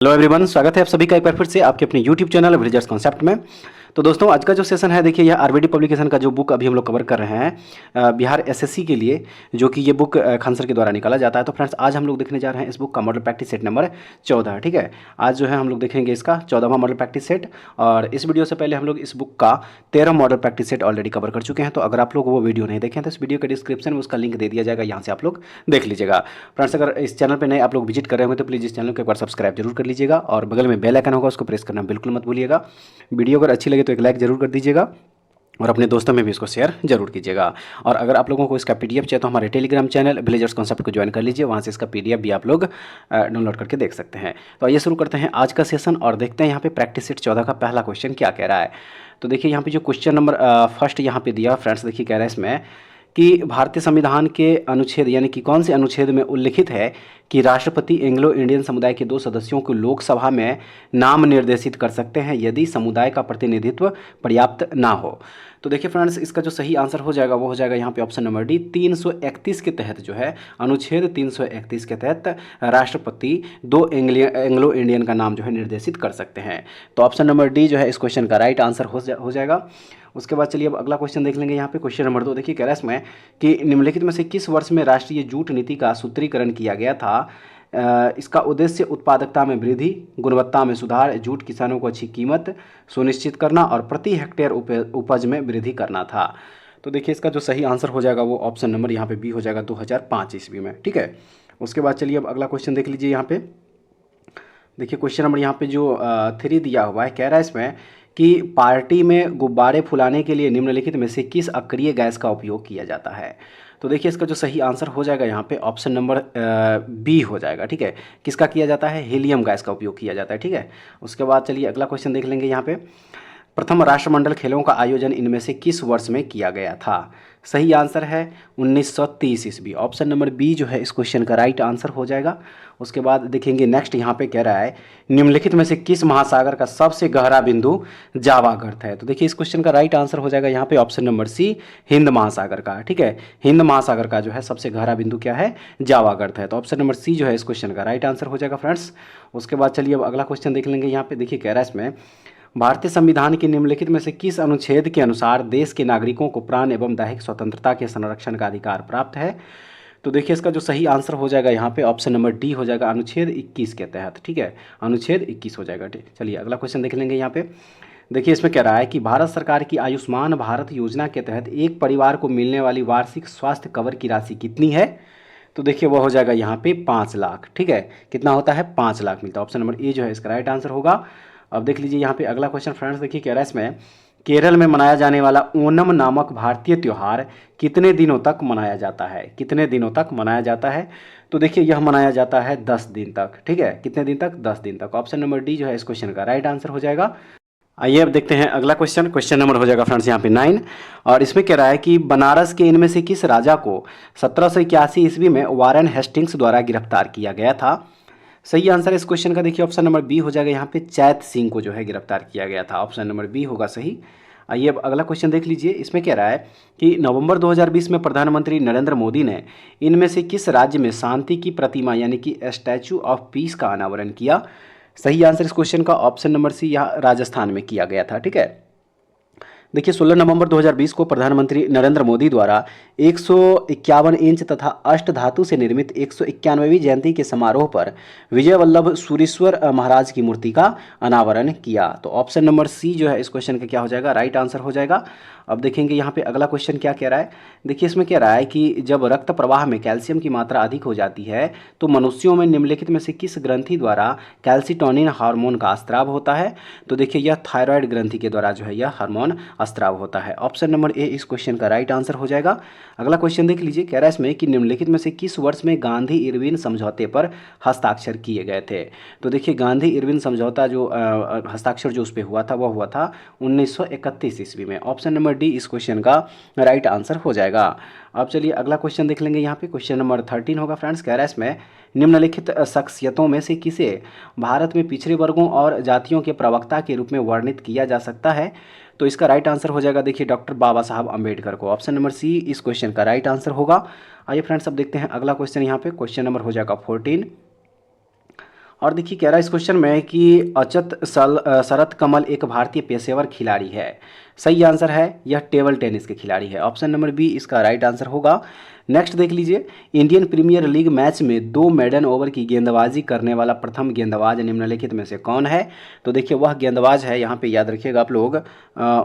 Hello everyone, स्वागत है आप सभी का एक बार फिर से आपके अपने यूट्यूब चैनल विलेजर्स कॉन्सेप्ट में। तो दोस्तों, आज का जो सेशन है, देखिए, यह आरबीडी पब्लिकेशन का जो बुक अभी हम लोग कवर कर रहे हैं बिहार एसएससी के लिए, जो कि ये बुक खान सर के द्वारा निकाला जाता है। तो फ्रेंड्स, आज हम लोग देखने जा रहे हैं इस बुक का मॉडल प्रैक्टिस सेट नंबर 14। ठीक है, आज जो है हम लोग देखेंगे इसका 14वां मॉडल प्रैक्टिस सेट। और इस वीडियो से पहले हम लोग इस बुक का 13 model practice set already cover कर चुके हैं। तो अगर आप लोग वो वीडियो नहीं देखें तो इस वीडियो के डिस्क्रिप्शन में उसका लिंक दे दिया जाएगा, यहाँ से आप लोग देख लीजिएगा। फ्रेंड्स, अगर इस चैनल पर नए आप लोग विजिट कर रहे होंगे तो प्लीज़ इस चैनल को एक बार सब्सक्राइब जरूर कर लीजिएगा, और बगल में बेल आइकन होगा उसको प्रेस करना बिल्कुल मत भूलिएगा। वीडियो अगर अच्छी लगे तो एक लाइक जरूर कर दीजिएगा, और अपने दोस्तों में भी इसको शेयर जरूर कीजिएगा। और अगर आप लोगों को इसका पीडीएफ चाहिए तो हमारे टेलीग्राम चैनल विलेजर्स कॉन्सेप्ट को ज्वाइन कर लीजिए, वहाँ से इसका पीडीएफ भी आप लोग डाउनलोड करके देख सकते हैं। तो आइए शुरू करते हैं आज का सेशन और देखते हैं यहाँ पे प्रैक्टिस सेट 14 का पहला क्वेश्चन क्या कह रहा है। तो देखिए, यहाँ पे जो क्वेश्चन नंबर फर्स्ट यहाँ पे दिया फ्रेंड्स, देखिए कह रहा है इसमें कि भारतीय संविधान के अनुच्छेद यानी कि कौन से अनुच्छेद में उल्लिखित है कि राष्ट्रपति एंग्लो इंडियन समुदाय के 2 सदस्यों को लोकसभा में नाम निर्देशित कर सकते हैं यदि समुदाय का प्रतिनिधित्व पर्याप्त ना हो। तो देखिए फ्रेंड्स, इसका जो सही आंसर हो जाएगा वो हो जाएगा यहाँ पे ऑप्शन नंबर डी। 331 के तहत जो है, अनुच्छेद 331 के तहत राष्ट्रपति 2 एंग्लो इंडियन का नाम जो है निर्देशित कर सकते हैं। तो ऑप्शन नंबर डी जो है इस क्वेश्चन का राइट आंसर हो जाएगा। उसके बाद चलिए अब अगला क्वेश्चन देख लेंगे। यहाँ पे क्वेश्चन नंबर 2 देखिए, कह रहा है इसमें कि निम्नलिखित में से किस वर्ष में राष्ट्रीय जूट नीति का सूत्रीकरण किया गया था। इसका उद्देश्य उत्पादकता में वृद्धि, गुणवत्ता में सुधार, जूट किसानों को अच्छी कीमत सुनिश्चित करना और प्रति हेक्टेयर उपज में वृद्धि करना था। तो देखिए, इसका जो सही आंसर हो जाएगा वो ऑप्शन नंबर यहाँ पे बी हो जाएगा, 2005 ईस्वी में। ठीक है, उसके बाद चलिए अब अगला क्वेश्चन देख लीजिए। यहाँ पे देखिए क्वेश्चन नंबर यहाँ पे जो 3 दिया हुआ है, कह रहा है इसमें कि पार्टी में गुब्बारे फुलाने के लिए निम्नलिखित में से किस अक्रिय गैस का उपयोग किया जाता है। तो देखिए, इसका जो सही आंसर हो जाएगा यहाँ पे ऑप्शन नंबर बी हो जाएगा। ठीक है, किसका किया जाता है, हीलियम गैस का उपयोग किया जाता है। ठीक है, उसके बाद चलिए अगला क्वेश्चन देख लेंगे। यहाँ पे प्रथम राष्ट्रमंडल खेलों का आयोजन इनमें से किस वर्ष में किया गया था। सही आंसर है 1930 ईस्वी। ऑप्शन नंबर बी जो है इस क्वेश्चन का राइट आंसर हो जाएगा। उसके बाद देखेंगे नेक्स्ट, यहाँ पे कह रहा है निम्नलिखित में से किस महासागर का सबसे गहरा बिंदु जावा गर्त है। तो देखिए, इस क्वेश्चन का राइट आंसर हो जाएगा यहाँ पे ऑप्शन नंबर सी, हिंद महासागर का। ठीक है, हिंद महासागर का जो है सबसे गहरा बिंदु क्या है, जावा गर्त है। तो ऑप्शन नंबर सी जो है इस क्वेश्चन का राइट आंसर हो जाएगा फ्रेंड्स। उसके बाद चलिए अब अगला क्वेश्चन देख लेंगे। यहाँ पे देखिए कह रहा है इसमें भारतीय संविधान के निम्नलिखित में से किस अनुच्छेद के अनुसार देश के नागरिकों को प्राण एवं दैहिक स्वतंत्रता के संरक्षण का अधिकार प्राप्त है। तो देखिए, इसका जो सही आंसर हो जाएगा यहाँ पे ऑप्शन नंबर डी हो जाएगा, अनुच्छेद 21 के तहत। ठीक है, अनुच्छेद 21 हो जाएगा। ठीक, चलिए अगला क्वेश्चन देख लेंगे। यहाँ पे देखिए, इसमें कह रहा है कि भारत सरकार की आयुष्मान भारत योजना के तहत एक परिवार को मिलने वाली वार्षिक स्वास्थ्य कवर की राशि कितनी है। तो देखिए, वो हो जाएगा यहाँ पे 5 लाख। ठीक है, कितना होता है, 5 लाख मिलता है। ऑप्शन नंबर ए जो है इसका राइट आंसर होगा। अब देख लीजिए यहाँ पे अगला क्वेश्चन फ्रेंड्स, देखिए कह रहा है इसमें केरल में मनाया जाने वाला ओनम नामक भारतीय त्यौहार कितने दिनों तक मनाया जाता है, कितने दिनों तक मनाया जाता है। तो देखिए, यह मनाया जाता है 10 दिन तक। ठीक है, कितने दिन तक, 10 दिन तक। ऑप्शन नंबर डी जो है इस क्वेश्चन का राइट आंसर हो जाएगा। आइए अब देखते हैं अगला क्वेश्चन। क्वेश्चन नंबर हो जाएगा फ्रेंड्स यहाँ पे 9, और इसमें कह रहा है कि बनारस के इनमें से किस राजा को 1781 ईस्वी में वारेन हेस्टिंग्स द्वारा गिरफ्तार किया गया था। सही आंसर इस क्वेश्चन का देखिए ऑप्शन नंबर बी हो जाएगा, यहाँ पे चैत सिंह को जो है गिरफ्तार किया गया था। ऑप्शन नंबर बी होगा सही। आइए अब अगला क्वेश्चन देख लीजिए। इसमें कह रहा है कि नवंबर 2020 में प्रधानमंत्री नरेंद्र मोदी ने इनमें से किस राज्य में शांति की प्रतिमा यानी कि स्टैचू ऑफ पीस का अनावरण किया। सही आंसर इस क्वेश्चन का ऑप्शन नंबर सी, यहाँ राजस्थान में किया गया था। ठीक है, देखिए 16 नवंबर 2020 को प्रधानमंत्री नरेंद्र मोदी द्वारा 151 इंच तथा अष्ट धातु से निर्मित 191वीं जयंती के समारोह पर विजय वल्लभ सूरीश्वर महाराज की मूर्ति का अनावरण किया। तो ऑप्शन नंबर सी जो है इस क्वेश्चन का क्या हो जाएगा, राइट आंसर हो जाएगा। अब देखेंगे यहाँ पे अगला क्वेश्चन क्या कह रहा है। देखिए, इसमें कह रहा है कि जब रक्त प्रवाह में कैल्शियम की मात्रा अधिक हो जाती है तो मनुष्यों में निम्नलिखित में से किस ग्रंथि द्वारा कैल्सिटोनिन हार्मोन का स्त्राव होता है। तो देखिए, यह थायराइड ग्रंथि के द्वारा जो है यह हार्मोन स्त्राव होता है। ऑप्शन नंबर ए इस क्वेश्चन का राइट आंसर हो जाएगा। अगला क्वेश्चन देख लीजिए। कह रहा है इसमें कि निम्नलिखित में से किस वर्ष में गांधी इरविन समझौते पर हस्ताक्षर किए गए थे। तो देखिए, गांधी इरविन समझौता जो हस्ताक्षर जो उस पर हुआ था वह हुआ था 1931 ईस्वी में। ऑप्शन नंबर डी इस क्वेश्चन का राइट आंसर हो जाएगा। अब चलिए अगला क्वेश्चन देख लेंगे। यहाँ पे क्वेश्चन नंबर 13 होगा फ्रेंड्स। कह रहा है इसमें निम्नलिखित शख्सियतों में से किसे भारत में पिछड़े वर्गों और जातियों के प्रवक्ता के रूप में वर्णित किया जा सकता है। तो इसका राइट आंसर हो जाएगा देखिए डॉक्टर बाबा साहब अम्बेडकर को। ऑप्शन नंबर सी इस क्वेश्चन का राइट आंसर होगा। आइए फ्रेंड्स अब देखते हैं अगला क्वेश्चन। यहाँ पे क्वेश्चन नंबर हो जाएगा 14, और देखिए कह रहा है इस क्वेश्चन में कि शरत कमल एक भारतीय पेशेवर खिलाड़ी है। सही आंसर है यह टेबल टेनिस के खिलाड़ी है। ऑप्शन नंबर बी इसका राइट आंसर होगा। नेक्स्ट देख लीजिए, इंडियन प्रीमियर लीग मैच में 2 मेडन ओवर की गेंदबाजी करने वाला प्रथम गेंदबाज निम्नलिखित में से कौन है? तो देखिए वह गेंदबाज है, यहाँ पे याद रखिएगा आप लोग,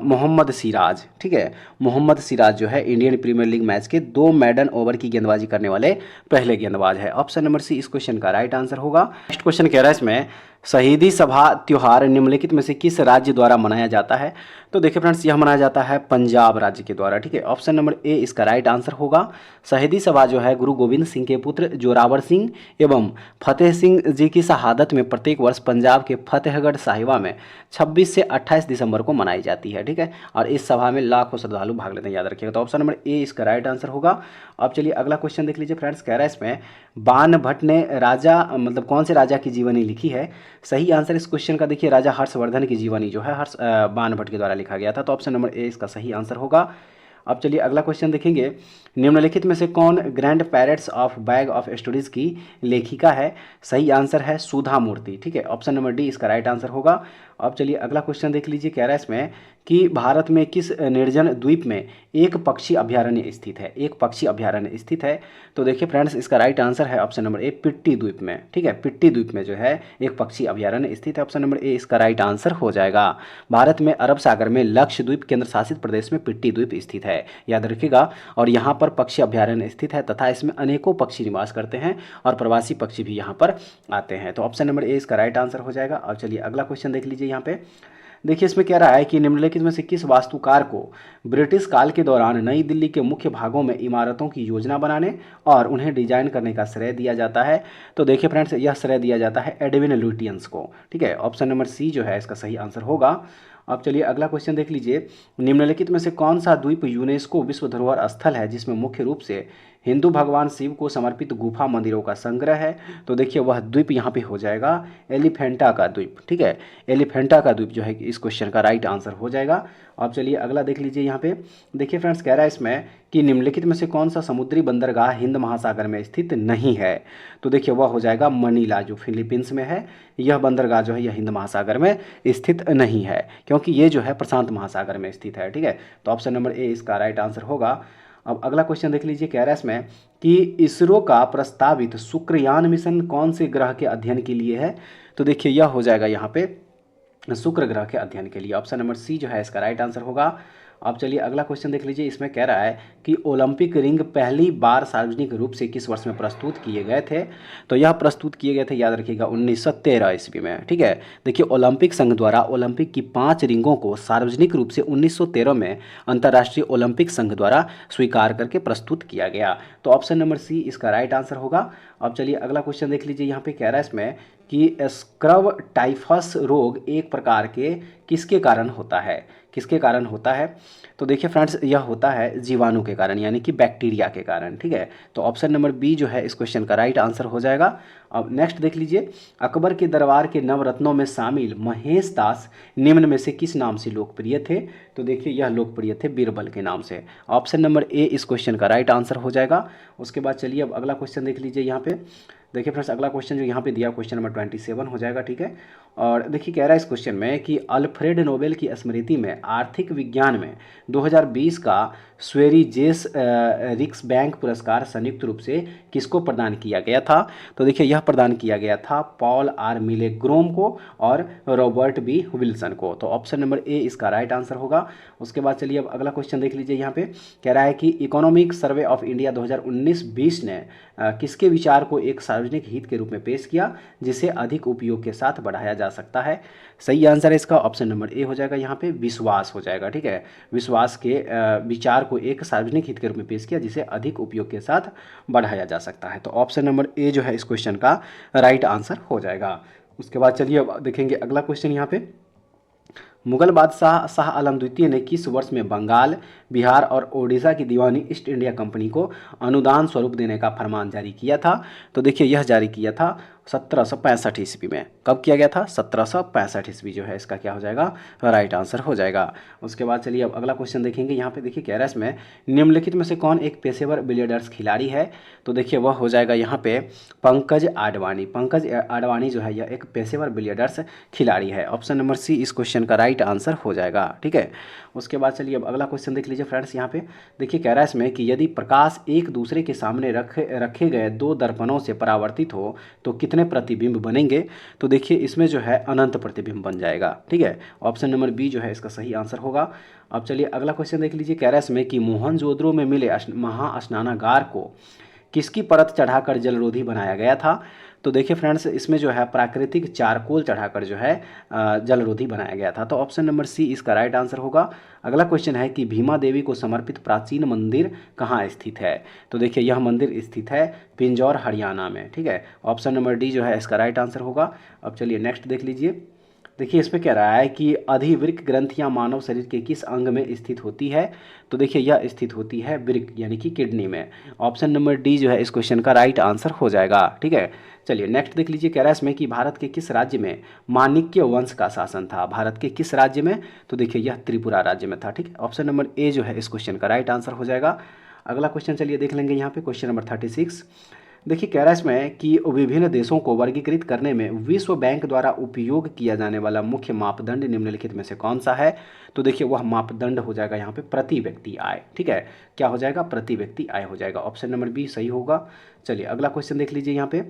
मोहम्मद सिराज। ठीक है, मोहम्मद सिराज जो है इंडियन प्रीमियर लीग मैच के 2 मेडन ओवर की गेंदबाजी करने वाले पहले गेंदबाज है। ऑप्शन नंबर सी इस क्वेश्चन का राइट आंसर होगा। नेक्स्ट क्वेश्चन कह रहा है इसमें शहीदी सभा त्योहार निम्नलिखित में से किस राज्य द्वारा मनाया जाता है? तो देखिए फ्रेंड्स यह मनाया जाता है पंजाब राज्य के द्वारा। ठीक है, ऑप्शन नंबर ए इसका राइट आंसर होगा। शहीदी सभा जो है गुरु गोविंद सिंह के पुत्र जोरावर सिंह एवं फतेह सिंह जी की शहादत में प्रत्येक वर्ष पंजाब के फतेहगढ़ साहिबा में 26 से 28 दिसंबर को मनाई जाती है। ठीक है, और इस सभा में लाखों श्रद्धालु भाग लेते हैं, याद रखिएगा। तो ऑप्शन नंबर ए इसका राइट आंसर होगा। अब चलिए अगला क्वेश्चन देख लीजिए फ्रेंड्स, कह रहा है इसमें बाण भट्ट ने राजा मतलब कौन से राजा की जीवनी लिखी है? सही आंसर इस क्वेश्चन का देखिए राजा हर्षवर्धन की जीवनी जो है बाण भट्ट के द्वारा लिखा गया था। तो ऑप्शन नंबर ए इसका सही आंसर होगा। अब चलिए अगला क्वेश्चन देखेंगे, निम्नलिखित में से कौन grand parents of bag of stories की लेखिका है? सही आंसर है सुधा मूर्ति। ठीक है, ऑप्शन नंबर डी इसका राइट आंसर होगा। अब चलिए अगला क्वेश्चन देख लीजिए, कह रहा है इसमें कि भारत में किस निर्जन द्वीप में एक पक्षी अभयारण्य स्थित है? एक पक्षी अभयारण्य स्थित है। तो देखिए फ्रेंड्स इसका राइट आंसर है ऑप्शन नंबर ए पिट्टी द्वीप में। ठीक है, पिट्टी द्वीप में जो है एक पक्षी अभयारण्य स्थित है। ऑप्शन नंबर ए इसका राइट आंसर हो जाएगा। भारत में अरब सागर में लक्षद्वीप केंद्र शासित प्रदेश में पिट्टी द्वीप स्थित है, याद रखिएगा। और यहाँ पर पक्षी अभयारण्य स्थित है तथा इसमें अनेकों पक्षी निवास करते हैं और प्रवासी पक्षी भी यहाँ पर आते हैं। तो ऑप्शन नंबर ए इसका राइट आंसर हो जाएगा। और चलिए अगला क्वेश्चन देख लीजिए, यहाँ पे देखिए इसमें कह रहा है कि निम्नलिखित में से किस वास्तुकार को ब्रिटिश काल के दौरान नई दिल्ली के मुख्य भागों में इमारतों की योजना बनाने और उन्हें डिजाइन करने का श्रेय दिया जाता है? तो देखिए फ्रेंड्स यह श्रेय दिया जाता है एडविन लुटियंस को। ठीक है, ऑप्शन नंबर सी जो है इसका सही आंसर होगा। अब चलिए अगला क्वेश्चन देख लीजिए, निम्नलिखित में से कौन सा द्वीप यूनेस्को विश्व धरोहर स्थल है जिसमें मुख्य रूप से हिंदू भगवान शिव को समर्पित गुफा मंदिरों का संग्रह है? तो देखिए वह द्वीप यहाँ पे हो जाएगा एलिफेंटा का द्वीप। ठीक है, एलिफेंटा का द्वीप जो है इस क्वेश्चन का राइट आंसर हो जाएगा। अब चलिए अगला देख लीजिए, यहाँ पे देखिए फ्रेंड्स कह रहा है इसमें कि निम्नलिखित में से कौन सा समुद्री बंदरगाह हिंद महासागर में स्थित नहीं है? तो देखिए वह हो जाएगा मनीला जो फिलीपींस में है। यह बंदरगाह जो है यह हिंद महासागर में स्थित नहीं है क्योंकि ये जो है प्रशांत महासागर में स्थित है। ठीक है, तो ऑप्शन नंबर ए इसका राइट आंसर होगा। अब अगला क्वेश्चन देख लीजिए, कह रहा है इसमें कि इसरो का प्रस्तावित शुक्रयान मिशन कौन से ग्रह के अध्ययन के लिए है? तो देखिए यह हो जाएगा यहाँ पे शुक्र ग्रह के अध्ययन के लिए। ऑप्शन नंबर सी जो है इसका राइट आंसर होगा। अब चलिए अगला क्वेश्चन देख लीजिए, इसमें कह रहा है कि ओलंपिक रिंग पहली बार सार्वजनिक रूप से किस वर्ष में प्रस्तुत किए गए थे? तो यह प्रस्तुत किए गए थे, याद रखिएगा, 1913 ईस्वी में। ठीक है, देखिए ओलंपिक संघ द्वारा ओलंपिक की 5 रिंगों को सार्वजनिक रूप से 1913 में अंतर्राष्ट्रीय ओलंपिक संघ द्वारा स्वीकार करके प्रस्तुत किया गया। तो ऑप्शन नंबर सी इसका राइट आंसर होगा। अब चलिए अगला क्वेश्चन देख लीजिए, यहाँ पे कह रहा है इसमें कि स्क्रब टाइफस रोग एक प्रकार के किसके कारण होता है? किसके कारण होता है? तो देखिए फ्रेंड्स यह होता है जीवाणु के कारण, यानी कि बैक्टीरिया के कारण। ठीक है, तो ऑप्शन नंबर बी जो है इस क्वेश्चन का राइट आंसर हो जाएगा। अब नेक्स्ट देख लीजिए, अकबर के दरबार के नवरत्नों में शामिल महेश दास निम्न में से किस नाम से लोकप्रिय थे? तो देखिए यह लोकप्रिय थे बीरबल के नाम से। ऑप्शन नंबर ए इस क्वेश्चन का राइट आंसर हो जाएगा। उसके बाद चलिए अब अगला क्वेश्चन देख लीजिए, यहाँ पे देखिए फ्रेंड्स अगला क्वेश्चन जो यहाँ पे दिया क्वेश्चन नंबर 27 हो जाएगा। ठीक है, और देखिए कह रहा है इस क्वेश्चन में कि अल्फ्रेड नोबेल की स्मृति में आर्थिक विज्ञान में 2020 का स्वेरिजेस रिक्स बैंक पुरस्कार संयुक्त रूप से किसको प्रदान किया गया था? तो देखिए यह प्रदान किया गया था पॉल आर मिलेग्रोम को और रॉबर्ट बी विल्सन को। तो ऑप्शन नंबर ए इसका राइट आंसर होगा। उसके बाद चलिए अब अगला क्वेश्चन देख लीजिए, यहाँ पे कह रहा है कि इकोनॉमिक सर्वे ऑफ इंडिया 2019-20 ने किसके विचार को एक सार्वजनिक हित के रूप में पेश किया जिसे अधिक उपयोग के साथ बढ़ाया जा सकता है? सही आंसर है इसका ऑप्शन नंबर ए हो जाएगा, यहाँ पे विश्वास हो जाएगा। ठीक है, विश्वास के विचार को एक सार्वजनिक हित के रूप में पेश किया जिसे अधिक उपयोग के साथ बढ़ाया जा सकता है। तो ऑप्शन नंबर ए जो है इस क्वेश्चन का राइट आंसर हो जाएगा। उसके बाद चलिए अब देखेंगे अगला क्वेश्चन, यहाँ पे मुगल बादशाह शाह आलम द्वितीय ने किस वर्ष में बंगाल, बिहार और ओडिशा की दीवानी ईस्ट इंडिया कंपनी को अनुदान स्वरूप देने का फरमान जारी किया था? तो देखिए यह जारी किया था 1765 ईस्वी में। कब किया गया था? 1765 ईस्वी जो है इसका क्या हो जाएगा? राइट आंसर हो जाएगा। उसके बाद चलिए अब अगला क्वेश्चन देखेंगे। यहाँ पे देखिए कह रहा है इसमें निम्नलिखित में से कौन एक पेशेवर बिलियर्ड्स खिलाड़ी है? तो देखिए वह हो जाएगा यहाँ पे पंकज आडवाणी। पंकज आडवाणी जो है यह एक पेशेवर बिलियर्ड्स खिलाड़ी है। ऑप्शन नंबर सी इस क्वेश्चन का राइट आंसर हो जाएगा। ठीक है, उसके बाद चलिए अब अगला क्वेश्चन देख लीजिए फ्रेंड्स। यहाँ पे देखिए कह रहा है इसमें कि यदि प्रकाश एक दूसरे के सामने रखे गए दो दर्पणों से परावर्तित हो तो कितने प्रतिबिंब बनेंगे? तो देखिए इसमें जो है अनंत प्रतिबिंब बन जाएगा। ठीक है, ऑप्शन नंबर बी जो है इसका सही आंसर होगा। अब चलिए अगला क्वेश्चन देख लीजिए। कह रहा है इसमें कि मोहनजोदड़ो में मिले महास्नानागार को किसकी परत चढ़ाकर जलरोधी बनाया गया था? तो देखिए फ्रेंड्स इसमें जो है प्राकृतिक चारकोल चढ़ाकर जो है जलरोधी बनाया गया था। तो ऑप्शन नंबर सी इसका राइट आंसर होगा। अगला क्वेश्चन है कि भीमा देवी को समर्पित प्राचीन मंदिर कहाँ स्थित है? तो देखिए यह मंदिर स्थित है पिंजौर हरियाणा में। ठीक है, ऑप्शन नंबर डी जो है इसका राइट आंसर होगा। अब चलिए नेक्स्ट देख लीजिए। देखिए इसमें कह रहा है कि अधिवृक्क ग्रंथियां मानव शरीर के किस अंग में स्थित होती है? तो देखिए यह स्थित होती है वृक्क यानी कि किडनी में। ऑप्शन नंबर डी जो है इस क्वेश्चन का राइट आंसर हो जाएगा। ठीक है, चलिए नेक्स्ट देख लीजिए। कह रहा है इसमें कि भारत के किस राज्य में माणिक्य वंश का शासन था? भारत के किस राज्य में? तो देखिए यह त्रिपुरा राज्य में था। ठीक है, ऑप्शन नंबर ए जो है इस क्वेश्चन का राइट आंसर हो जाएगा। अगला क्वेश्चन चलिए देख लेंगे। यहाँ पे क्वेश्चन नंबर 36। देखिए कह रहा है इसमें कि विभिन्न देशों को वर्गीकृत करने में विश्व बैंक द्वारा उपयोग किया जाने वाला मुख्य मापदंड निम्नलिखित में से कौन सा है? तो देखिए वह मापदंड हो जाएगा यहाँ पे प्रति व्यक्ति आय। ठीक है, क्या हो जाएगा? प्रति व्यक्ति आय हो जाएगा। ऑप्शन नंबर बी सही होगा। चलिए अगला क्वेश्चन देख लीजिए। यहाँ पे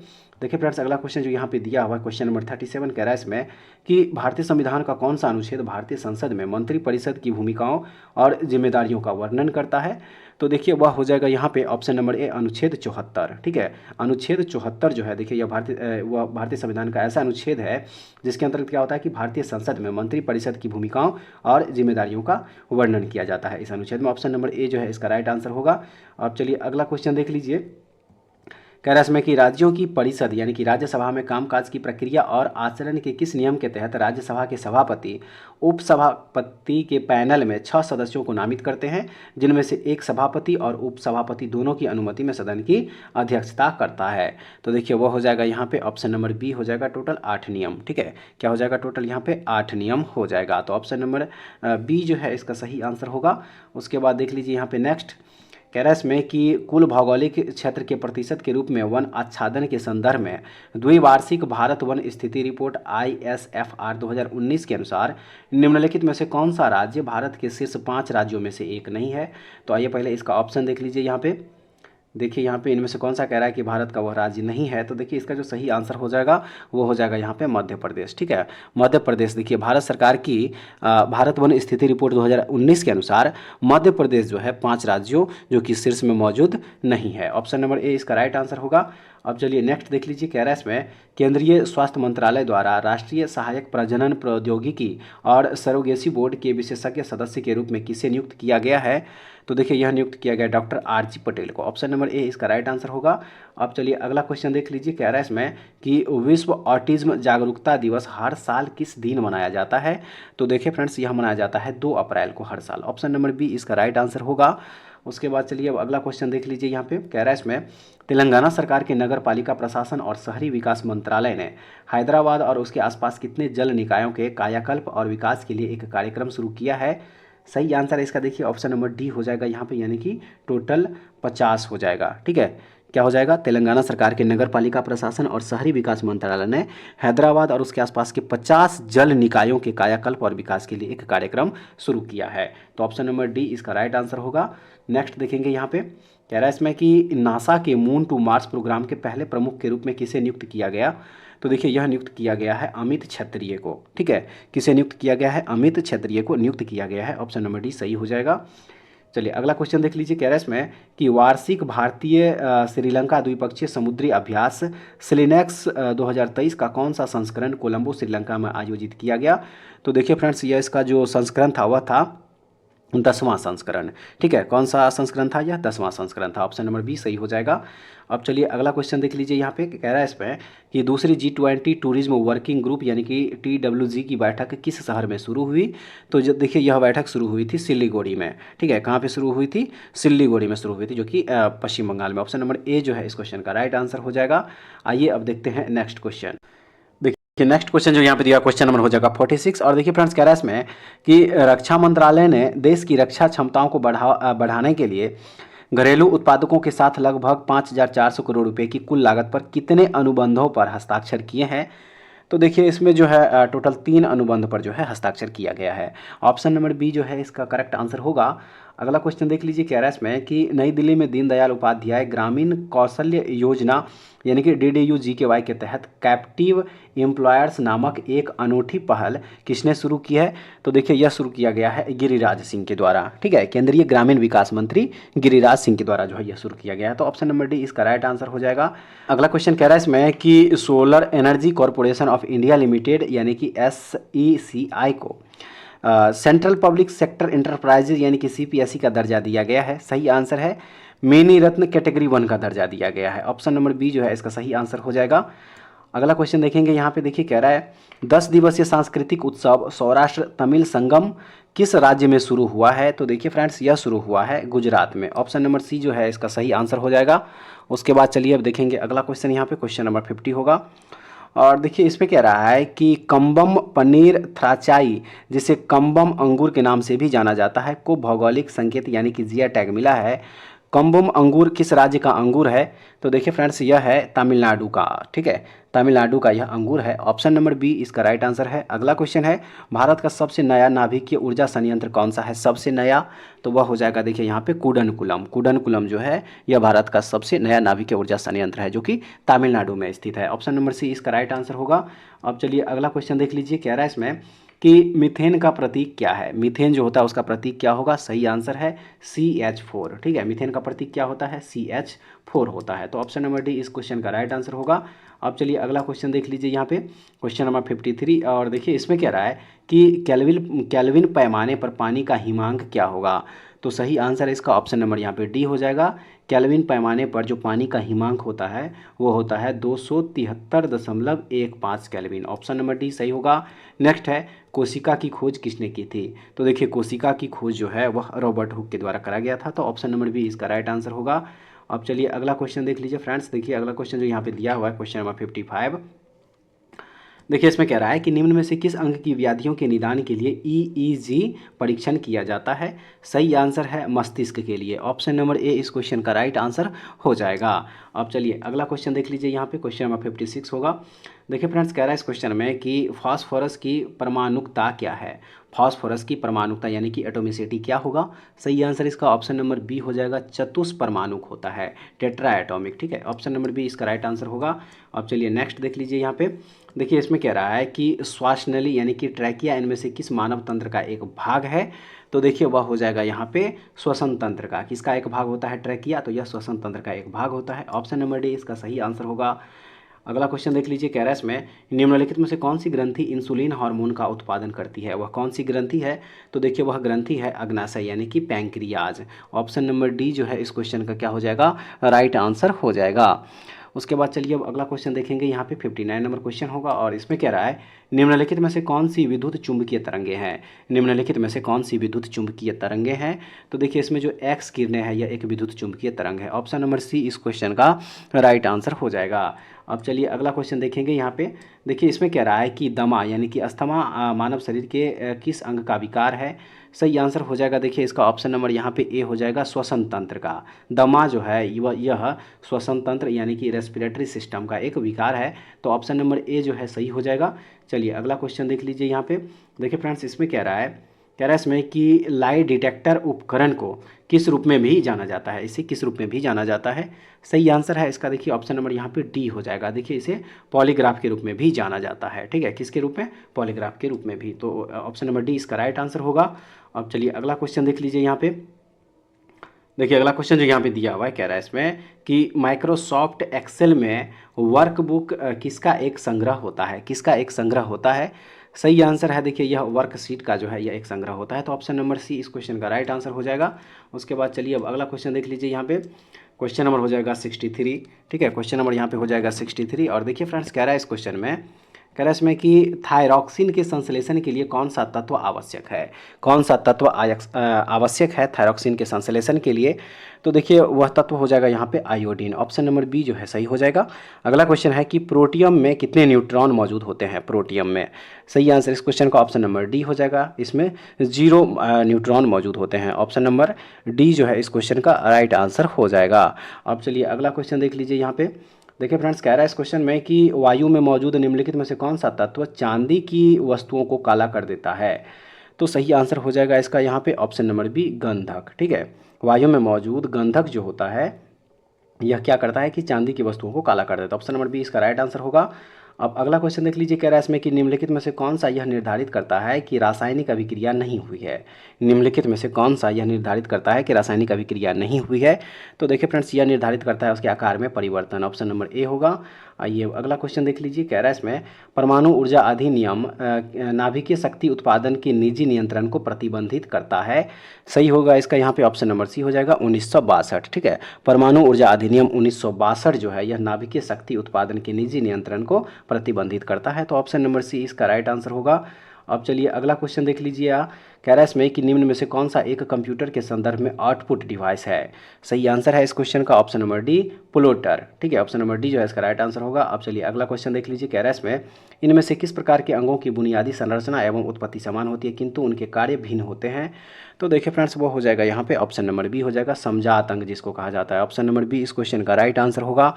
देखिए फ्रेंड्स अगला क्वेश्चन जो यहाँ पे दिया हुआ है क्वेश्चन नंबर 37 कह रहा है इसमें कि भारतीय संविधान का कौन सा अनुच्छेद भारतीय संसद में मंत्रिपरिषद की भूमिकाओं और जिम्मेदारियों का वर्णन करता है? तो देखिए वह हो जाएगा यहाँ पे ऑप्शन नंबर ए अनुच्छेद 74। ठीक है, अनुच्छेद 74 जो है देखिए यह भारतीय संविधान का ऐसा अनुच्छेद है जिसके अंतर्गत क्या होता है कि भारतीय संसद में मंत्रिपरिषद की भूमिकाओं और जिम्मेदारियों का वर्णन किया जाता है इस अनुच्छेद में। ऑप्शन नंबर ए जो है इसका राइट आंसर होगा। अब चलिए अगला क्वेश्चन देख लीजिए। कह रहा है इसमें कि राज्यों की परिषद यानी कि राज्यसभा में कामकाज की प्रक्रिया और आचरण के किस नियम के तहत राज्यसभा के सभापति उपसभापति के पैनल में 6 सदस्यों को नामित करते हैं, जिनमें से एक सभापति और उपसभापति दोनों की अनुमति में सदन की अध्यक्षता करता है? तो देखिए वो हो जाएगा यहाँ पे ऑप्शन नंबर बी हो जाएगा टोटल 8 नियम। ठीक है, क्या हो जाएगा? टोटल यहाँ पे 8 नियम हो जाएगा। तो ऑप्शन नंबर बी जो है इसका सही आंसर होगा। उसके बाद देख लीजिए यहाँ पे नेक्स्ट कह रहा है इसमें कि कुल भौगोलिक क्षेत्र के प्रतिशत के रूप में वन आच्छादन के संदर्भ में द्विवार्षिक भारत वन स्थिति रिपोर्ट ISFR 2019 के अनुसार निम्नलिखित में से कौन सा राज्य भारत के शीर्ष 5 राज्यों में से एक नहीं है? तो आइए पहले इसका ऑप्शन देख लीजिए। यहाँ पे देखिए यहाँ पे इनमें से कौन सा कह रहा है कि भारत का वह राज्य नहीं है? तो देखिए इसका जो सही आंसर हो जाएगा वो हो जाएगा यहाँ पे मध्य प्रदेश। ठीक है, मध्य प्रदेश। देखिए भारत सरकार की भारत वन स्थिति रिपोर्ट 2019 के अनुसार मध्य प्रदेश जो है 5 राज्यों जो कि शीर्ष में मौजूद नहीं है। ऑप्शन नंबर ए इसका राइट आंसर होगा। अब चलिए नेक्स्ट देख लीजिए। कह रहा है इसमें केंद्रीय स्वास्थ्य मंत्रालय द्वारा राष्ट्रीय सहायक प्रजनन प्रौद्योगिकी और सरोगेसी बोर्ड के विशेषज्ञ सदस्य के रूप में किसे नियुक्त किया गया है? तो देखिए यह नियुक्त किया गया डॉक्टर RG पटेल को। ऑप्शन नंबर ए इसका राइट आंसर होगा। अब चलिए अगला क्वेश्चन देख लीजिए। कह रहा है इसमें कि विश्व ऑटिज्म जागरूकता दिवस हर साल किस दिन मनाया जाता है? तो देखिए फ्रेंड्स यह मनाया जाता है 2 अप्रैल को हर साल। ऑप्शन नंबर बी इसका राइट आंसर होगा। उसके बाद चलिए अब अगला क्वेश्चन देख लीजिए। यहाँ पे कह रहा है इसमें तेलंगाना सरकार के नगर पालिका प्रशासन और शहरी विकास मंत्रालय ने हैदराबाद और उसके आसपास कितने जल निकायों के कायाकल्प और विकास के लिए एक कार्यक्रम शुरू किया है? सही आंसर इसका देखिए ऑप्शन नंबर डी हो जाएगा यहाँ पे, यानी कि टोटल 50 हो जाएगा। ठीक है, क्या हो जाएगा? तेलंगाना सरकार के नगर पालिका प्रशासन और शहरी विकास मंत्रालय ने हैदराबाद और उसके आसपास के 50 जल निकायों के कायाकल्प और विकास के लिए एक कार्यक्रम शुरू किया है। तो ऑप्शन नंबर डी इसका राइट आंसर होगा। नेक्स्ट देखेंगे। यहाँ पे कह रहा है इसमें कि नासा के मून टू मार्स प्रोग्राम के पहले प्रमुख के रूप में किसे नियुक्त किया गया? तो देखिए यह नियुक्त किया गया है अमित क्षत्रिय को। ठीक है, किसे नियुक्त किया गया है? अमित क्षत्रिय को नियुक्त किया गया है। ऑप्शन नंबर डी सही हो जाएगा। चलिए अगला क्वेश्चन देख लीजिए। कह रहा है इसमें कि वार्षिक भारतीय श्रीलंका द्विपक्षीय समुद्री अभ्यास सिलिनेक्स 2023 का कौन सा संस्करण कोलंबो श्रीलंका में आयोजित किया गया? तो देखिए फ्रेंड्स यह इसका जो संस्करण था वह था 10वां संस्करण। ठीक है, कौन सा संस्करण था? यह 10वां संस्करण था। ऑप्शन नंबर बी सही हो जाएगा। अब चलिए अगला क्वेश्चन देख लीजिए, यहाँ पे कह रहा है इसमें कि दूसरी G20 टूरिज्म वर्किंग ग्रुप यानी कि TWG की बैठक किस शहर में शुरू हुई? तो जो देखिए यह बैठक शुरू हुई थी सिलीगुड़ी में। ठीक है, कहाँ पे शुरू हुई थी? सिलीगुड़ी में शुरू हुई थी, जो कि पश्चिम बंगाल में। ऑप्शन नंबर ए जो है इस क्वेश्चन का राइट आंसर हो जाएगा। आइए अब देखते हैं नेक्स्ट क्वेश्चन। देखिए नेक्स्ट क्वेश्चन जो यहाँ पे दिया क्वेश्चन नंबर हो जाएगा 46। और देखिए फ्रेंड्स, कह रहा है इसमें कि रक्षा मंत्रालय ने देश की रक्षा क्षमताओं को बढ़ाने के लिए घरेलू उत्पादकों के साथ लगभग 5,400 करोड़ रुपए की कुल लागत पर कितने अनुबंधों पर हस्ताक्षर किए हैं? तो देखिए इसमें जो है टोटल 3 अनुबंध पर जो है हस्ताक्षर किया गया है। ऑप्शन नंबर बी जो है इसका करेक्ट आंसर होगा। अगला क्वेश्चन देख लीजिए, कह रहा है इसमें कि नई दिल्ली में दीनदयाल उपाध्याय ग्रामीण कौशल्य योजना यानी कि DDU-GKY के तहत कैप्टिव एम्प्लॉयर्स नामक एक अनूठी पहल किसने शुरू की है? तो देखिए यह शुरू किया गया है गिरिराज सिंह के द्वारा। ठीक है, केंद्रीय ग्रामीण विकास मंत्री गिरिराज सिंह के द्वारा जो है यह शुरू किया गया है। तो ऑप्शन नंबर डी इसका राइट आंसर हो जाएगा। अगला क्वेश्चन कह रहा है इसमें कि solar energy corporation of India limited यानी कि SECI को सेंट्रल पब्लिक सेक्टर इंटरप्राइजेज यानी कि CPSE का दर्जा दिया गया है। सही आंसर है। मिनी रत्न कैटेगरी 1 का दर्जा दिया गया है। ऑप्शन नंबर बी जो है इसका सही आंसर हो जाएगा। अगला क्वेश्चन देखेंगे, यहाँ पे देखिए कह रहा है 10 दिवसीय सांस्कृतिक उत्सव सौराष्ट्र तमिल संगम किस राज्य में शुरू हुआ है? तो देखिए फ्रेंड्स यह शुरू हुआ है गुजरात में। ऑप्शन नंबर सी जो है इसका सही आंसर हो जाएगा। उसके बाद चलिए अब देखेंगे अगला क्वेश्चन, यहाँ पे क्वेश्चन नंबर 50 होगा। और देखिए इसमें कह रहा है कि कम्बम पनीर थ्राचाई जिसे कम्बम अंगूर के नाम से भी जाना जाता है को भौगोलिक संकेत यानी कि GI टैग मिला है। कम्बम अंगूर किस राज्य का अंगूर है? तो देखिए फ्रेंड्स यह है तमिलनाडु का। ठीक है, तमिलनाडु का यह अंगूर है। ऑप्शन नंबर बी इसका राइट आंसर है। अगला क्वेश्चन है भारत का सबसे नया नाभिकीय ऊर्जा संयंत्र कौन सा है? सबसे नया तो वह हो जाएगा देखिए यहाँ पे कुडनकुलम। कुडनकुलम जो है यह भारत का सबसे नया नाभिकीय ऊर्जा संयंत्र है जो कि तमिलनाडु में स्थित है। ऑप्शन नंबर सी इसका राइट आंसर होगा। अब चलिए अगला क्वेश्चन देख लीजिए, कह रहा है इसमें कि मीथेन का प्रतीक क्या है? मीथेन जो होता है उसका प्रतीक क्या होगा? सही आंसर है CH4। ठीक है, मीथेन का प्रतीक क्या होता है? CH4 होता है। तो ऑप्शन नंबर डी इस क्वेश्चन का राइट आंसर होगा। अब चलिए अगला क्वेश्चन देख लीजिए, यहाँ पे क्वेश्चन नंबर 53। और देखिए इसमें कह रहा है कि केल्विन पैमाने पर पानी का हिमांक क्या होगा? तो सही आंसर इसका ऑप्शन नंबर यहाँ पे डी हो जाएगा। केल्विन पैमाने पर जो पानी का हिमांक होता है वो होता है 273.15 केल्विन। ऑप्शन नंबर डी सही होगा। नेक्स्ट है कोशिका की खोज किसने की थी? तो देखिए कोशिका की खोज जो है वह रॉबर्ट हुक के द्वारा करा गया था। तो ऑप्शन नंबर बी इसका राइट आंसर होगा। अब चलिए अगला क्वेश्चन देख लीजिए फ्रेंड्स। देखिए अगला क्वेश्चन जो यहाँ पे दिया हुआ है क्वेश्चन नंबर 55। देखिए इसमें कह रहा है कि निम्न में से किस अंग की व्याधियों के निदान के लिए EEG परीक्षण किया जाता है? सही आंसर है मस्तिष्क के लिए। ऑप्शन नंबर ए इस क्वेश्चन का राइट आंसर हो जाएगा। अब चलिए अगला क्वेश्चन देख लीजिए, यहाँ पे क्वेश्चन नंबर 56 होगा। देखिए फ्रेंड्स कह रहा है इस क्वेश्चन में कि फास्फोरस की परमाणुकता क्या है? फास्फोरस की परमाणुकता यानी कि एटोमिसिटी क्या होगा? सही आंसर इसका ऑप्शन नंबर बी हो जाएगा, चतुष्परमाणुक होता है, टेट्रा एटॉमिक। ठीक है, ऑप्शन नंबर बी इसका राइट आंसर होगा। अब चलिए नेक्स्ट देख लीजिए, यहाँ पे देखिए इसमें कह रहा है कि श्वासनली यानी कि ट्रैकिया इनमें से किस मानव तंत्र का एक भाग है? तो देखिए वह हो जाएगा यहाँ पे श्वसन तंत्र का। किसका एक भाग होता है ट्रैकिया? तो यह श्वसन तंत्र का एक भाग होता है। ऑप्शन नंबर डी इसका सही आंसर होगा। अगला क्वेश्चन देख लीजिए, कह रहा है इसमें निम्नलिखित में से कौन सी ग्रंथि इंसुलिन हार्मोन का उत्पादन करती है? वह कौन सी ग्रंथि है? तो देखिए वह ग्रंथि है अग्नाशय यानी कि पैंक्रियाज। ऑप्शन नंबर डी जो है इस क्वेश्चन का क्या हो जाएगा? राइट आंसर हो जाएगा। उसके बाद चलिए अब अगला क्वेश्चन देखेंगे, यहाँ पे 59 नंबर क्वेश्चन होगा। और इसमें कह रहा है निम्नलिखित में से कौन सी विद्युत चुंबकीय तरंगे हैं? निम्नलिखित में से कौन सी विद्युत चुंबकीय तरंगे हैं? तो देखिए इसमें जो एक्स किरणें हैं यह एक विद्युत चुंबकीय तरंग है। ऑप्शन नंबर सी इस क्वेश्चन का राइट आंसर हो जाएगा। अब चलिए अगला क्वेश्चन देखेंगे, यहाँ पे देखिए इसमें कह रहा है कि दमा यानी कि अस्थमा मानव शरीर के किस अंग का विकार है? सही आंसर हो जाएगा देखिए इसका ऑप्शन नंबर यहाँ पे ए हो जाएगा, श्वसन तंत्र का। दमा जो है यह श्वसन तंत्र यानी कि रेस्पिरेटरी सिस्टम का एक विकार है। तो ऑप्शन नंबर ए जो है सही हो जाएगा। चलिए अगला क्वेश्चन देख लीजिए, यहाँ पे देखिए फ्रेंड्स इसमें कह रहा है इसमें कि लाई डिटेक्टर उपकरण को किस रूप में भी जाना जाता है? इसे किस रूप में भी जाना जाता है? सही आंसर है इसका देखिए ऑप्शन नंबर यहाँ पे डी हो जाएगा। देखिए इसे पॉलीग्राफ के रूप में भी जाना जाता है। ठीक है, किसके रूप में? पॉलीग्राफ के रूप में भी। तो ऑप्शन नंबर डी इसका राइट आंसर होगा। अब चलिए अगला क्वेश्चन देख लीजिए, यहाँ पे देखिए अगला क्वेश्चन जो यहाँ पे दिया हुआ है कह रहा है इसमें कि माइक्रोसॉफ्ट एक्सेल में वर्कबुक किसका एक संग्रह होता है? किसका एक संग्रह होता है? सही आंसर है देखिए यह वर्कशीट का जो है यह एक संग्रह होता है। तो ऑप्शन नंबर सी इस क्वेश्चन का राइट आंसर हो जाएगा। उसके बाद चलिए अब अगला क्वेश्चन देख लीजिए यहाँ पे। क्वेश्चन नंबर हो जाएगा 63। ठीक है, क्वेश्चन नंबर यहाँ पे हो जाएगा 63। और देखिए फ्रेंड्स कह रहा है इस क्वेश्चन में, कह रहा है इसमें कि थायरॉक्सिन के संश्लेषण के लिए कौन सा तत्व आवश्यक है। कौन सा तत्व आवश्यक है थायरॉक्सिन के संश्लेषण के लिए। तो देखिए वह तत्व हो जाएगा यहाँ पे आयोडीन। ऑप्शन नंबर बी जो है सही हो जाएगा। अगला क्वेश्चन है कि प्रोटियम में कितने न्यूट्रॉन मौजूद होते हैं। प्रोटियम में सही आंसर इस क्वेश्चन का ऑप्शन नंबर डी हो जाएगा। इसमें 0 न्यूट्रॉन मौजूद होते हैं। ऑप्शन नंबर डी जो है इस क्वेश्चन का राइट आंसर हो जाएगा। अब चलिए अगला क्वेश्चन देख लीजिए यहाँ पे। देखिए फ्रेंड्स कह रहा है इस क्वेश्चन में कि वायु में मौजूद निम्नलिखित में से कौन सा तत्व चांदी की वस्तुओं को काला कर देता है। तो सही आंसर हो जाएगा इसका यहाँ पे ऑप्शन नंबर बी गंधक। ठीक है, वायु में मौजूद गंधक जो होता है यह क्या करता है कि चांदी की वस्तुओं को काला कर देता है। ऑप्शन नंबर बी इसका राइट आंसर होगा। अब अगला क्वेश्चन देख लीजिए। कह रहा है इसमें कि निम्नलिखित में से कौन सा यह निर्धारित करता है कि रासायनिक अभिक्रिया नहीं हुई है। निम्नलिखित में से कौन सा यह निर्धारित करता है कि रासायनिक अभिक्रिया नहीं हुई है। तो देखिए फ्रेंड्स यह निर्धारित करता है उसके आकार में परिवर्तन। ऑप्शन नंबर ए होगा। आइए अगला क्वेश्चन देख लीजिए। कह रहा है इसमें परमाणु ऊर्जा अधिनियम नाभिकीय शक्ति उत्पादन के निजी नियंत्रण को प्रतिबंधित करता है। सही होगा इसका यहाँ पे ऑप्शन नंबर सी हो जाएगा 1962। ठीक है, परमाणु ऊर्जा अधिनियम 1962 जो है यह नाभिकीय शक्ति उत्पादन के निजी नियंत्रण को प्रतिबंधित करता है। तो ऑप्शन नंबर सी इसका राइट आंसर होगा। अब चलिए अगला क्वेश्चन देख लीजिए। कह रहा है इसमें कि निम्न में से कौन सा एक कंप्यूटर के संदर्भ में आउटपुट डिवाइस है। सही आंसर है इस क्वेश्चन का ऑप्शन नंबर डी प्लोटर। ठीक है, ऑप्शन नंबर डी जो है इसका राइट आंसर होगा। अब चलिए अगला क्वेश्चन देख लीजिए। कह रहा है इसमें इनमें से किस प्रकार के अंगों की बुनियादी संरचना एवं उत्पत्ति समान होती है किंतु उनके कार्य भिन्न होते हैं। तो देखिए फ्रेंड्स वो हो जाएगा यहाँ पे ऑप्शन नंबर बी हो जाएगा समजात अंग जिसको कहा जाता है। ऑप्शन नंबर बी इस क्वेश्चन का राइट आंसर होगा।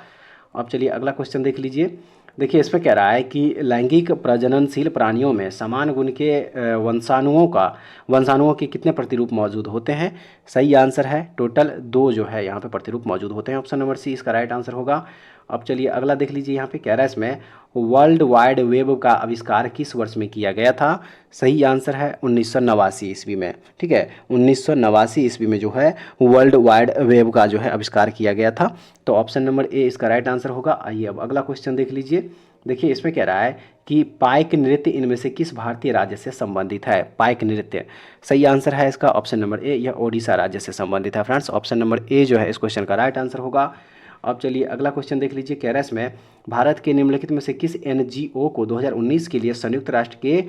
अब चलिए अगला क्वेश्चन देख लीजिए। देखिए इसमें कह रहा है कि लैंगिक प्रजननशील प्राणियों में समान गुण के वंशाणुओं के कितने प्रतिरूप मौजूद होते हैं। सही आंसर है टोटल 2 जो है यहाँ पे प्रतिरूप मौजूद होते हैं। ऑप्शन नंबर सी इसका राइट आंसर होगा। अब चलिए अगला देख लीजिए। यहाँ पे कह रहा है इसमें वर्ल्ड वाइड वेब का आविष्कार किस वर्ष में किया गया था। सही आंसर है 1989 ईस्वी में। ठीक है, 1989 ईस्वी में जो है वर्ल्ड वाइड वेब का जो है आविष्कार किया गया था। तो ऑप्शन नंबर ए इसका राइट आंसर होगा। आइए अब अगला क्वेश्चन देख लीजिए। देखिए इसमें कह रहा है कि पाइक नृत्य इनमें से किस भारतीय राज्य से संबंधित है। पाइक नृत्य सही आंसर है इसका ऑप्शन नंबर ए, यह ओडिशा राज्य से संबंधित है। फ्रेंड्स ऑप्शन नंबर ए जो है इस क्वेश्चन का राइट आंसर होगा। अब चलिए अगला क्वेश्चन देख लीजिए। कह रहा है इसमें भारत के निम्नलिखित में से किस एनजीओ को 2019 के लिए संयुक्त राष्ट्र के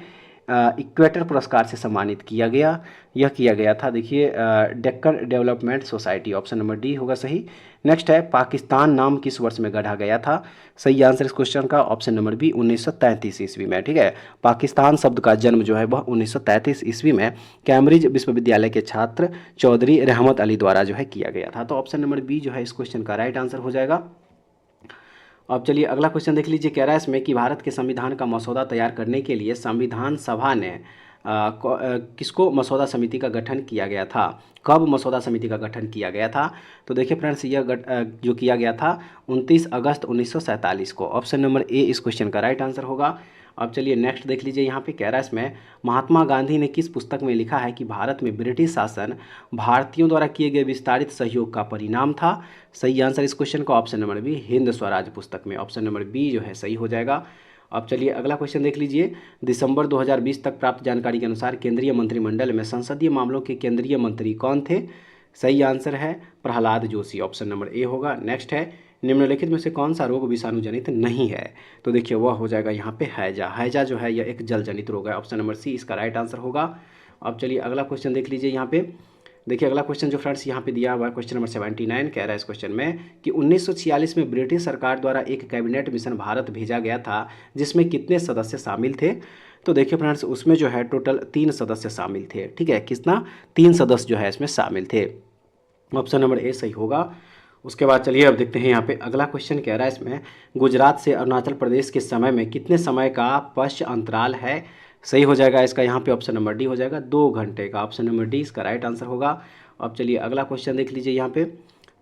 इक्वेटर पुरस्कार से सम्मानित किया गया। यह किया गया था देखिए Deccan development society. Option number D होगा सही। नेक्स्ट है पाकिस्तान नाम किस वर्ष में गढ़ा गया था। सही आंसर इस क्वेश्चन का ऑप्शन नंबर बी 1933 ईस्वी में। ठीक है, पाकिस्तान शब्द का जन्म जो है वह 1933 ईस्वी में कैम्ब्रिज विश्वविद्यालय के छात्र चौधरी रहमत अली द्वारा जो है किया गया था। तो ऑप्शन नंबर बी जो है इस क्वेश्चन का राइट आंसर हो जाएगा। अब चलिए अगला क्वेश्चन देख लीजिए। कह रहा है इसमें कि भारत के संविधान का मसौदा तैयार करने के लिए संविधान सभा ने किसको मसौदा समिति का गठन किया गया था। कब मसौदा समिति का गठन किया गया था। तो देखिए फ्रेंड्स यह जो किया गया था 29 अगस्त 1947 को। ऑप्शन नंबर ए इस क्वेश्चन का राइट आंसर होगा। अब चलिए नेक्स्ट देख लीजिए। यहाँ पे कह रहा है इसमें महात्मा गांधी ने किस पुस्तक में लिखा है कि भारत में ब्रिटिश शासन भारतीयों द्वारा किए गए विस्तारित सहयोग का परिणाम था। सही आंसर इस क्वेश्चन का option number B Hind Swaraj पुस्तक में। ऑप्शन नंबर बी जो है सही हो जाएगा। अब चलिए अगला क्वेश्चन देख लीजिए। दिसंबर 2020 तक प्राप्त जानकारी के अनुसार केंद्रीय मंत्रिमंडल में संसदीय मामलों के केंद्रीय मंत्री कौन थे। सही आंसर है Prahlad Joshi. Option number A होगा। नेक्स्ट है निम्नलिखित में से कौन सा रोग विषाणु जनित नहीं है। तो देखिए वह हो जाएगा यहाँ पे हैजा। हैजा जो है यह एक जल जनित रोग है। ऑप्शन नंबर सी इसका राइट आंसर होगा। अब चलिए अगला क्वेश्चन देख लीजिए। यहाँ पे देखिए अगला क्वेश्चन जो फ्रेंड्स यहाँ पे दिया हुआ है क्वेश्चन नंबर 79 कह रहा है इस क्वेश्चन में कि 1946 में ब्रिटिश सरकार द्वारा एक कैबिनेट मिशन भारत भेजा गया था जिसमें कितने सदस्य शामिल थे। तो देखिए फ्रेंड्स उसमें जो है टोटल 3 सदस्य शामिल थे। ठीक है, कितना 3 सदस्य जो है इसमें शामिल थे। ऑप्शन नंबर ए सही होगा। उसके बाद चलिए अब देखते हैं यहाँ पे अगला क्वेश्चन कह रहा है इसमें गुजरात से अरुणाचल प्रदेश के समय में कितने समय का पश्च अंतराल है। सही हो जाएगा इसका यहाँ पे ऑप्शन नंबर डी हो जाएगा 2 घंटे का। ऑप्शन नंबर डी इसका राइट आंसर होगा। अब चलिए अगला क्वेश्चन देख लीजिए। यहाँ पे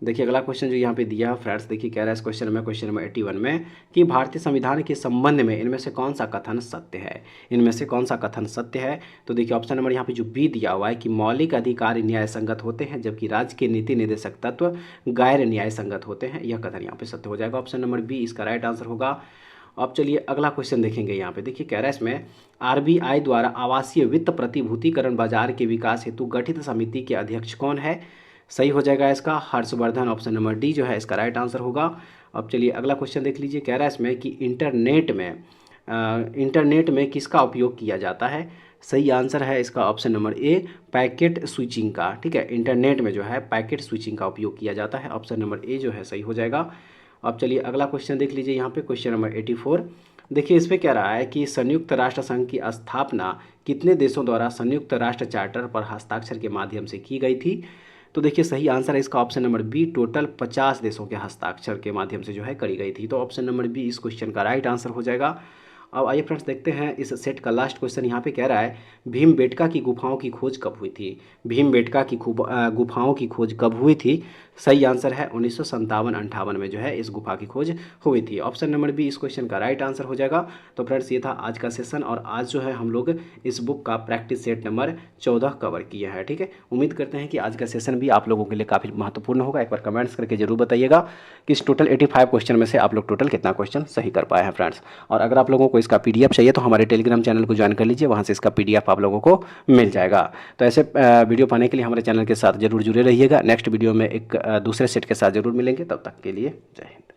देखिए अगला क्वेश्चन जो यहाँ पे दिया है फ्रेंड्स देखिए कह रहा है इस क्वेश्चन नंबर 81 में कि भारतीय संविधान के संबंध में इनमें से कौन सा कथन सत्य है। इनमें से कौन सा कथन सत्य है। तो देखिए ऑप्शन नंबर यहाँ पे जो बी दिया हुआ है कि मौलिक अधिकार न्याय संगत होते हैं जबकि राज्य के नीति निर्देशक तत्व गैर न्याय संगत होते हैं। यह कथन यहाँ पे सत्य हो जाएगा। ऑप्शन नंबर बी इसका राइट आंसर होगा। अब चलिए अगला क्वेश्चन देखेंगे। यहाँ पे देखिए कह रहा है इसमें आरबीआई द्वारा आवासीय वित्त प्रतिभूतिकरण बाजार के विकास हेतु गठित समिति के अध्यक्ष कौन है? सही हो जाएगा इसका हर्षवर्धन, ऑप्शन नंबर डी जो है इसका राइट आंसर होगा। अब चलिए अगला क्वेश्चन देख लीजिए। कह रहा है इसमें कि इंटरनेट में किसका उपयोग किया जाता है? सही आंसर है इसका option number A, packet switching का। ठीक है, इंटरनेट में जो है पैकेट स्विचिंग का उपयोग किया जाता है। ऑप्शन नंबर ए जो है सही हो जाएगा। अब चलिए अगला क्वेश्चन देख लीजिए। यहाँ पे क्वेश्चन नंबर 84 देखिए, इस पे कह रहा है कि संयुक्त राष्ट्र संघ की स्थापना कितने देशों द्वारा संयुक्त राष्ट्र चार्टर पर हस्ताक्षर के माध्यम से की गई थी? तो देखिए सही आंसर है इसका ऑप्शन नंबर बी, टोटल 50 देशों के हस्ताक्षर के माध्यम से जो है करी गई थी। तो ऑप्शन नंबर बी इस क्वेश्चन का राइट आंसर हो जाएगा। अब आइए फ्रेंड्स देखते हैं इस सेट का लास्ट क्वेश्चन। यहाँ पे कह रहा है भीमबेटका की गुफाओं की खोज कब हुई थी? भीमबेटका की गुफाओं की खोज कब हुई थी? सही आंसर है 1957-58 में जो है इस गुफा की खोज हुई थी। ऑप्शन नंबर बी इस क्वेश्चन का राइट आंसर हो जाएगा। तो फ्रेंड्स ये था आज का सेशन, और आज जो है हम लोग इस बुक का प्रैक्टिस सेट नंबर 14 कवर किया है। ठीक है, उम्मीद करते हैं कि आज का सेशन भी आप लोगों के लिए काफ़ी महत्वपूर्ण होगा। एक बार कमेंट्स करके जरूर बताइएगा कि इस टोटल 85 क्वेश्चन में से आप लोग टोटल कितना क्वेश्चन सही कर पाए हैं फ्रेंड्स। और अगर आप लोगों को इसका पीडीएफ चाहिए तो हमारे टेलीग्राम चैनल को ज्वाइन कर लीजिए, वहाँ से इसका पीडीएफ आप लोगों को मिल जाएगा। तो ऐसे वीडियो पाने के लिए हमारे चैनल के साथ जरूर जुड़े रहिएगा। नेक्स्ट वीडियो में एक दूसरे सेट के साथ जरूर मिलेंगे। तब तक के लिए जय हिंद।